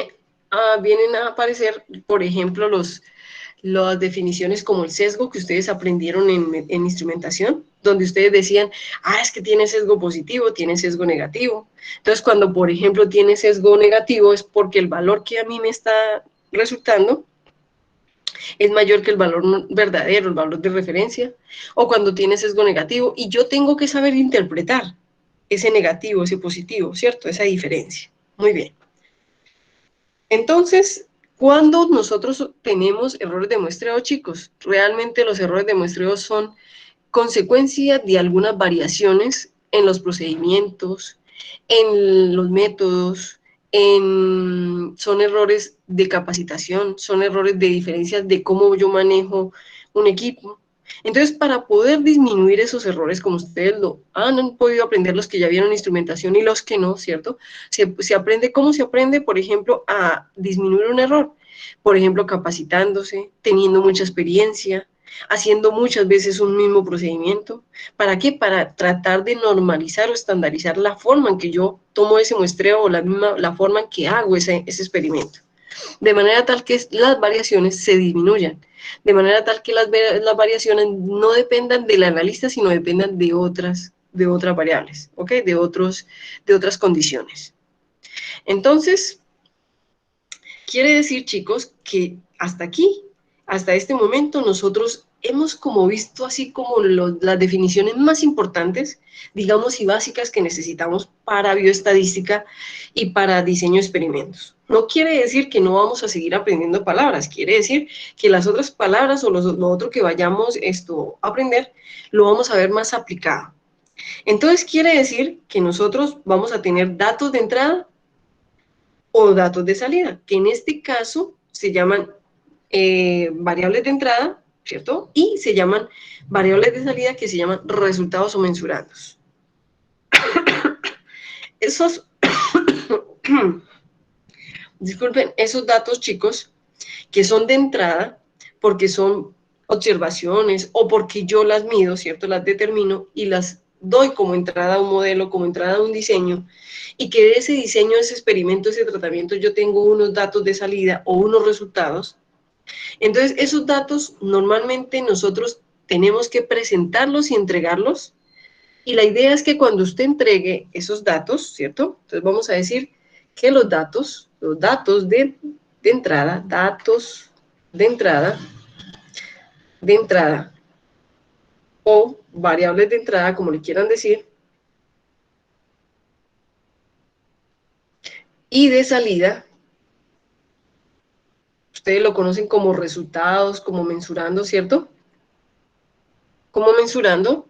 a aparecer, por ejemplo, las definiciones como el sesgo que ustedes aprendieron en instrumentación, donde ustedes decían, es que tiene sesgo positivo, tiene sesgo negativo. Entonces, cuando, por ejemplo, tiene sesgo negativo es porque el valor que a mí me está resultando es mayor que el valor verdadero, el valor de referencia, o cuando tiene sesgo negativo, y yo tengo que saber interpretar ese negativo, ese positivo, ¿cierto? Esa diferencia. Muy bien. Entonces, cuando nosotros tenemos errores de muestreo, chicos, realmente los errores de muestreo son consecuencia de algunas variaciones en los procedimientos, en los métodos, son errores de capacitación, son errores de diferencias de cómo yo manejo un equipo. Entonces, para poder disminuir esos errores, como ustedes lo han podido aprender los que ya vieron instrumentación y los que no, ¿cierto? Se aprende, ¿cómo se aprende? Por ejemplo, a disminuir un error. Por ejemplo, capacitándose, teniendo mucha experiencia, haciendo muchas veces un mismo procedimiento. ¿Para qué? Para tratar de normalizar o estandarizar la forma en que yo tomo ese muestreo o la forma en que hago ese experimento. de manera tal que las variaciones se disminuyan, de manera tal que las variaciones no dependan del analista, sino dependan de otras variables, ¿ok? De otras condiciones. Entonces, quiere decir, chicos, que hasta aquí, hasta este momento, nosotros hemos como visto así como las definiciones más importantes, digamos, y básicas que necesitamos para bioestadística y para diseño de experimentos. No quiere decir que no vamos a seguir aprendiendo palabras, quiere decir que las otras palabras o lo otro que vayamos a aprender, lo vamos a ver más aplicado. Entonces, quiere decir que nosotros vamos a tener datos de entrada o datos de salida, que en este caso se llaman variables de entrada, ¿cierto? Y se llaman variables de salida que se llaman resultados o mensurandos. Esos, disculpen, esos datos, chicos, que son de entrada, porque son observaciones o porque yo las mido, ¿cierto? Las determino y las doy como entrada a un modelo, como entrada a un diseño, y que de ese diseño, ese experimento, ese tratamiento, yo tengo unos datos de salida o unos resultados. Entonces, esos datos normalmente nosotros tenemos que presentarlos y entregarlos, y la idea es que cuando usted entregue esos datos, ¿cierto? Entonces vamos a decir que los datos de entrada, o variables de entrada, como le quieran decir, y de salida, ustedes lo conocen como resultados, como mensurando, ¿cierto? Como mensurando.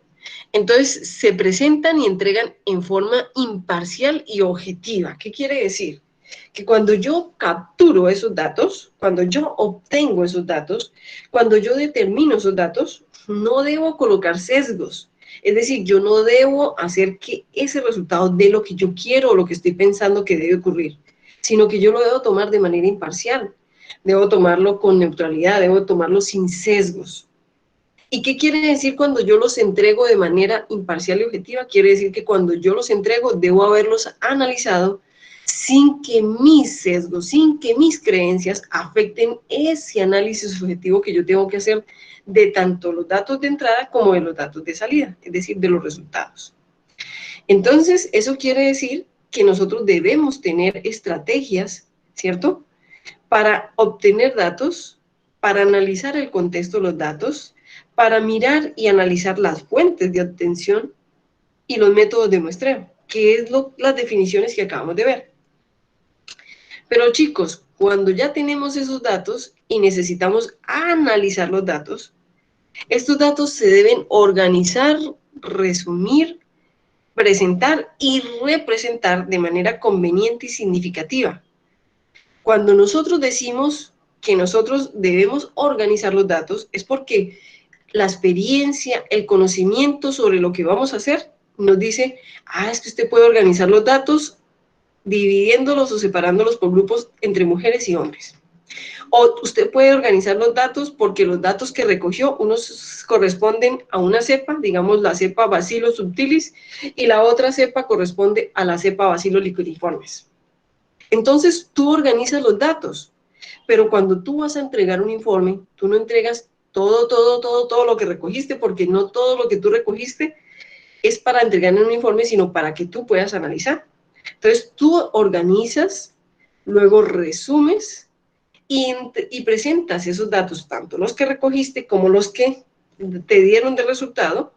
Entonces, se presentan y entregan en forma imparcial y objetiva. ¿Qué quiere decir? Que cuando yo capturo esos datos, cuando yo obtengo esos datos, cuando yo determino esos datos, no debo colocar sesgos. Es decir, yo no debo hacer que ese resultado dé lo que yo quiero o lo que estoy pensando que debe ocurrir, sino que yo lo debo tomar de manera imparcial. Debo tomarlo con neutralidad, debo tomarlo sin sesgos. ¿Y qué quiere decir cuando yo los entrego de manera imparcial y objetiva? Quiere decir que cuando yo los entrego, debo haberlos analizado sin que mis sesgos, sin que mis creencias afecten ese análisis objetivo que yo tengo que hacer de tanto los datos de entrada como de los datos de salida, es decir, de los resultados. Entonces, eso quiere decir que nosotros debemos tener estrategias, ¿cierto?, para obtener datos, para analizar el contexto de los datos, para mirar y analizar las fuentes de obtención y los métodos de muestreo, que es las definiciones que acabamos de ver. Pero chicos, cuando ya tenemos esos datos y necesitamos analizar los datos, estos datos se deben organizar, resumir, presentar y representar de manera conveniente y significativa. Cuando nosotros decimos que nosotros debemos organizar los datos, es porque la experiencia, el conocimiento sobre lo que vamos a hacer, nos dice, es que usted puede organizar los datos dividiéndolos o separándolos por grupos entre mujeres y hombres. O usted puede organizar los datos porque los datos que recogió, unos corresponden a una cepa, digamos la cepa Bacillus subtilis, y la otra cepa corresponde a la cepa Bacillus liquoriformes. Entonces, tú organizas los datos, pero cuando tú vas a entregar un informe, tú no entregas todo lo que recogiste, porque no todo lo que tú recogiste es para entregar en un informe, sino para que tú puedas analizar. Entonces, tú organizas, luego resumes y presentas esos datos, tanto los que recogiste como los que te dieron de resultado,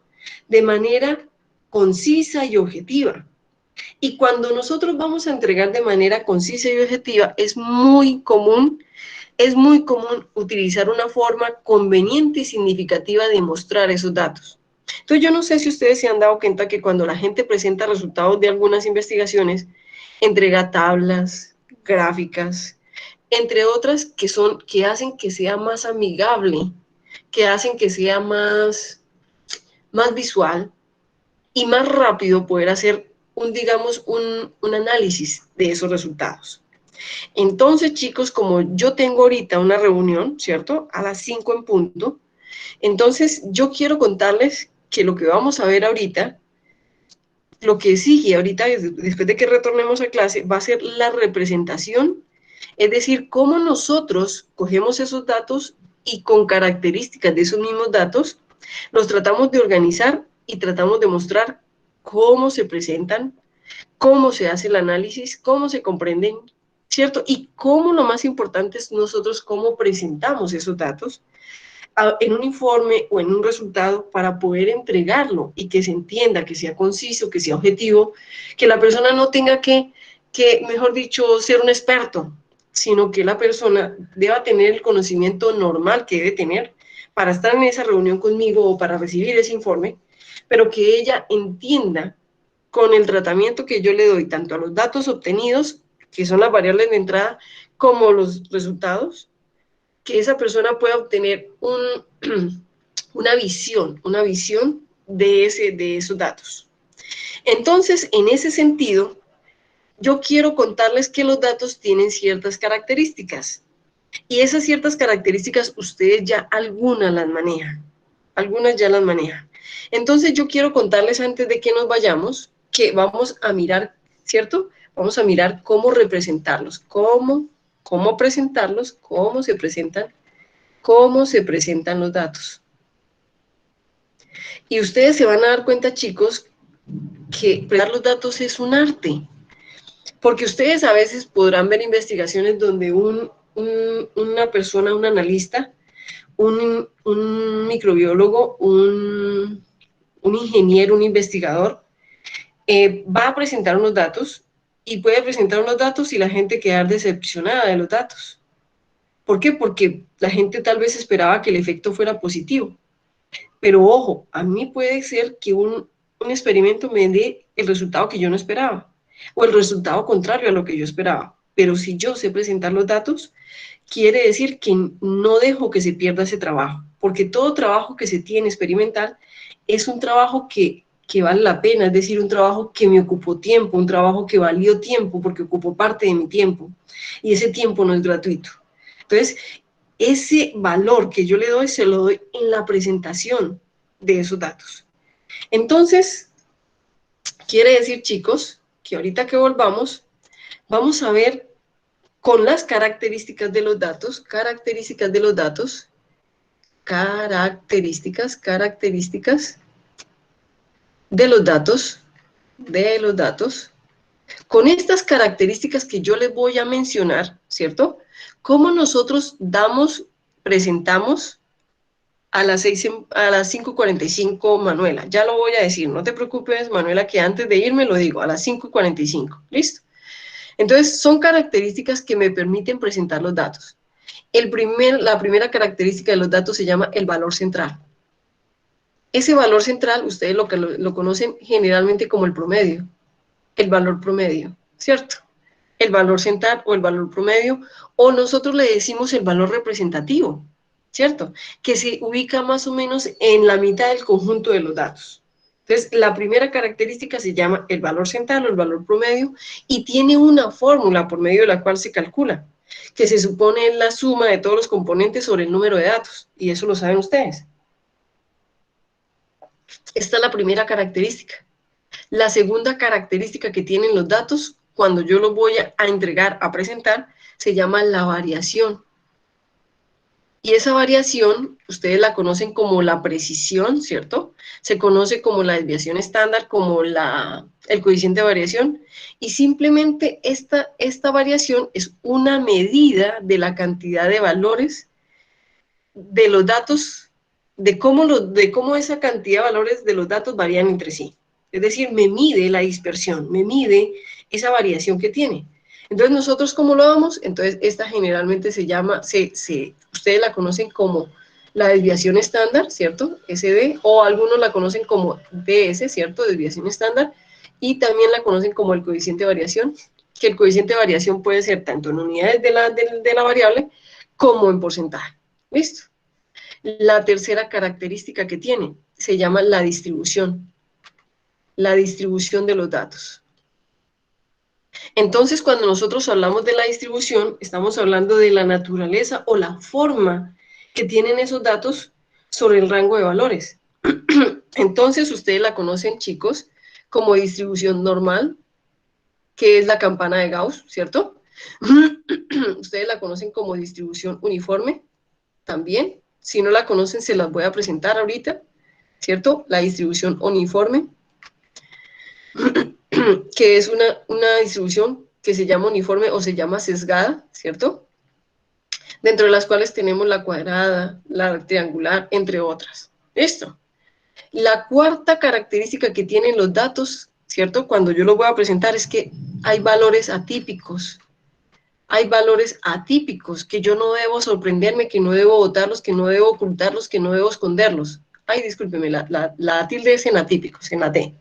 de manera concisa y objetiva. Y cuando nosotros vamos a entregar de manera concisa y objetiva, es muy común utilizar una forma conveniente y significativa de mostrar esos datos. Entonces, yo no sé si ustedes se han dado cuenta que cuando la gente presenta resultados de algunas investigaciones, entrega tablas, gráficas, entre otras que hacen que sea más amigable, que hacen que sea más visual y más rápido poder hacer un análisis de esos resultados. Entonces, chicos, como yo tengo ahorita una reunión, ¿cierto?, a las 5 en punto, entonces yo quiero contarles que lo que vamos a ver ahorita, lo que sigue ahorita, después de que retornemos a clase, va a ser la representación Es decir, cómo nosotros cogemos esos datos y con características de esos mismos datos, los tratamos de organizar y tratamos de mostrar cómo se presentan, cómo se hace el análisis, cómo se comprenden, ¿cierto? Y cómo lo más importante es nosotros cómo presentamos esos datos en un informe o en un resultado para poder entregarlo y que se entienda, que sea conciso, que sea objetivo, que la persona no tenga que mejor dicho, ser un experto, sino que la persona deba tener el conocimiento normal que debe tener para estar en esa reunión conmigo o para recibir ese informe, pero que ella entienda con el tratamiento que yo le doy tanto a los datos obtenidos, que son las variables de entrada, como los resultados, que esa persona pueda obtener una visión de esos datos. Entonces, en ese sentido, yo quiero contarles que los datos tienen ciertas características y esas ciertas características ustedes ya algunas las manejan, Entonces yo quiero contarles antes de que nos vayamos que vamos a mirar, ¿cierto? Vamos a mirar cómo representarlos, cómo presentarlos, cómo se presentan los datos. Y ustedes se van a dar cuenta, chicos, que presentar los datos es un arte. Porque ustedes a veces podrán ver investigaciones donde una persona, un analista, un microbiólogo, un ingeniero, un investigador, va a presentar unos datos y puede presentar unos datos y la gente quedar decepcionada de los datos. ¿Por qué? Porque la gente tal vez esperaba que el efecto fuera positivo. Pero ojo, a mí puede ser que un experimento me dé el resultado que yo no esperaba, o el resultado contrario a lo que yo esperaba. Pero si yo sé presentar los datos, quiere decir que no dejo que se pierda ese trabajo, porque todo trabajo que se tiene experimental es un trabajo que vale la pena, es decir, un trabajo que me ocupó tiempo, un trabajo que valió tiempo, porque ocupó parte de mi tiempo, y ese tiempo no es gratuito. Entonces, ese valor que yo le doy, se lo doy en la presentación de esos datos. Entonces, quiere decir, chicos, que ahorita que volvamos, vamos a ver con las características de los datos, con estas características que yo les voy a mencionar, ¿cierto? ¿Cómo nosotros presentamos a las 5:45, Manuela? Ya lo voy a decir, no te preocupes, Manuela, que antes de irme lo digo, a las 5:45, ¿listo? Entonces, son características que me permiten presentar los datos. La primera característica de los datos se llama el valor central. Ese valor central, ustedes lo conocen generalmente como el promedio, el valor promedio, ¿cierto? El valor central o el valor promedio, o nosotros le decimos el valor representativo, ¿cierto? Que se ubica más o menos en la mitad del conjunto de los datos. Entonces, la primera característica se llama el valor central o el valor promedio y tiene una fórmula por medio de la cual se calcula, que se supone la suma de todos los componentes sobre el número de datos, y eso lo saben ustedes. Esta es la primera característica. La segunda característica que tienen los datos, cuando yo los voy a entregar, a presentar, se llama la variación. Y esa variación, ustedes la conocen como la precisión, ¿cierto? Se conoce como la desviación estándar, como el coeficiente de variación. Y simplemente esta variación es una medida de la cantidad de valores de los datos, de cómo esa cantidad de valores de los datos varían entre sí. Es decir, me mide la dispersión, me mide esa variación que tiene. Entonces, ¿nosotros cómo lo vamos? Entonces, esta generalmente se llama, ustedes la conocen como la desviación estándar, ¿cierto? SD, o algunos la conocen como DS, ¿cierto? Desviación estándar, y también la conocen como el coeficiente de variación, que el coeficiente de variación puede ser tanto en unidades de la variable como en porcentaje. ¿Listo? La tercera característica que tiene se llama la distribución de los datos. Entonces, cuando nosotros hablamos de la distribución, estamos hablando de la naturaleza o la forma que tienen esos datos sobre el rango de valores. Entonces, ustedes la conocen, chicos, como distribución normal, que es la campana de Gauss, ¿cierto? Ustedes la conocen como distribución uniforme también. Si no la conocen, se las voy a presentar ahorita, ¿cierto? La distribución uniforme, que es una distribución que se llama uniforme o se llama sesgada, ¿cierto? Dentro de las cuales tenemos la cuadrada, la triangular, entre otras. ¿Listo? La cuarta característica que tienen los datos, ¿cierto? Cuando yo los voy a presentar es que hay valores atípicos. Hay valores atípicos que yo no debo sorprenderme, que no debo botarlos, que no debo ocultarlos, que no debo esconderlos. Ay, discúlpeme, la tilde es en atípicos, en la T.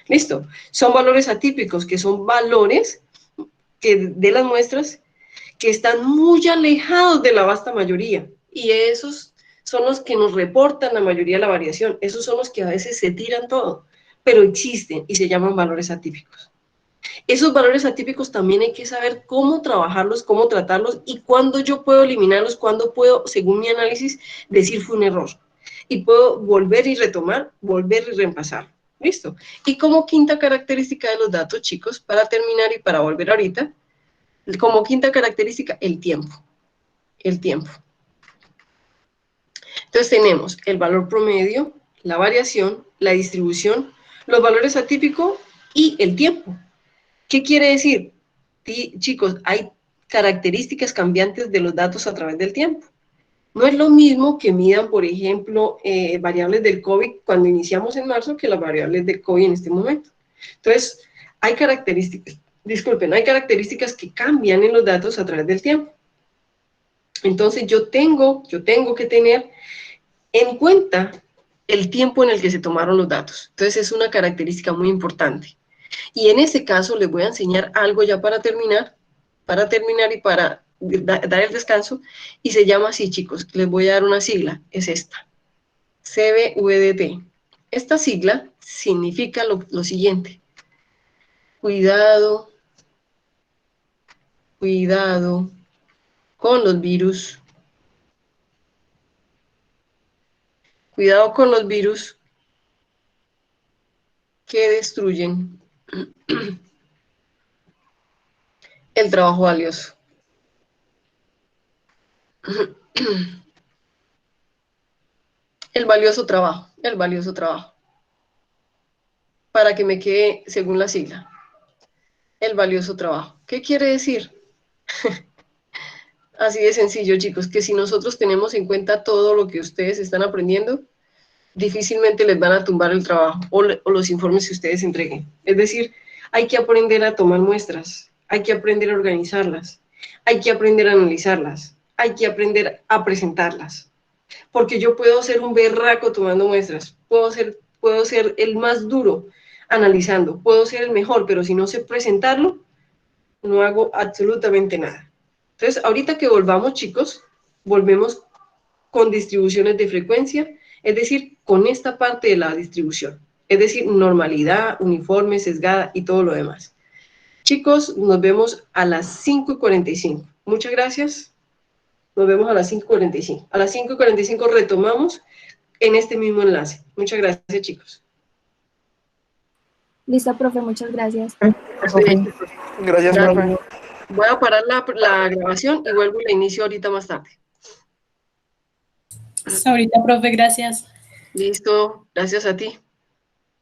Listo. Son valores atípicos, que son valores que, de las muestras que están muy alejados de la vasta mayoría. Y esos son los que nos reportan la mayoría de la variación. Esos son los que a veces se tiran todo, pero existen y se llaman valores atípicos. Esos valores atípicos también hay que saber cómo trabajarlos, cómo tratarlos y cuándo yo puedo eliminarlos, cuándo puedo, según mi análisis, decir fue un error. Y puedo volver y retomar, volver y reemplazar. ¿Listo? Y como quinta característica de los datos, chicos, para terminar y para volver ahorita, como quinta característica, el tiempo. El tiempo. Entonces tenemos el valor promedio, la variación, la distribución, los valores atípicos y el tiempo. ¿Qué quiere decir? Chicos, hay características cambiantes de los datos a través del tiempo. No es lo mismo que midan, por ejemplo, variables del COVID cuando iniciamos en marzo que las variables del COVID en este momento. Entonces, hay características, hay características que cambian en los datos a través del tiempo. Entonces, yo tengo que tener en cuenta el tiempo en el que se tomaron los datos. Entonces, es una característica muy importante. Y en ese caso les voy a enseñar algo ya para terminar y para dar el descanso, y se llama así, chicos, les voy a dar una sigla, es esta, CVDT. Esta sigla significa lo siguiente: cuidado con los virus, cuidado con los virus que destruyen el trabajo valioso. El valioso trabajo. Para que me quede según la sigla. El valioso trabajo. ¿Qué quiere decir? Así de sencillo, chicos, que si nosotros tenemos en cuenta todo lo que ustedes están aprendiendo, difícilmente les van a tumbar el trabajo o los informes que ustedes entreguen. Es decir, hay que aprender a tomar muestras, hay que aprender a organizarlas, hay que aprender a analizarlas, hay que aprender a presentarlas. Porque yo puedo ser un berraco tomando muestras, puedo ser el más duro analizando, puedo ser el mejor, pero si no sé presentarlo, no hago absolutamente nada. Entonces, ahorita que volvamos, chicos, volvemos con distribuciones de frecuencia, es decir, con esta parte de la distribución, es decir, normalidad, uniforme, sesgada y todo lo demás. Chicos, nos vemos a las 5:45. Muchas gracias. Nos vemos a las 5:45. A las 5:45 retomamos en este mismo enlace. Muchas gracias, chicos. Listo, profe, muchas gracias. Gracias, profe. Voy a parar la grabación y vuelvo y la inicio ahorita más tarde. Hasta ahorita, profe, gracias. Listo, gracias a ti.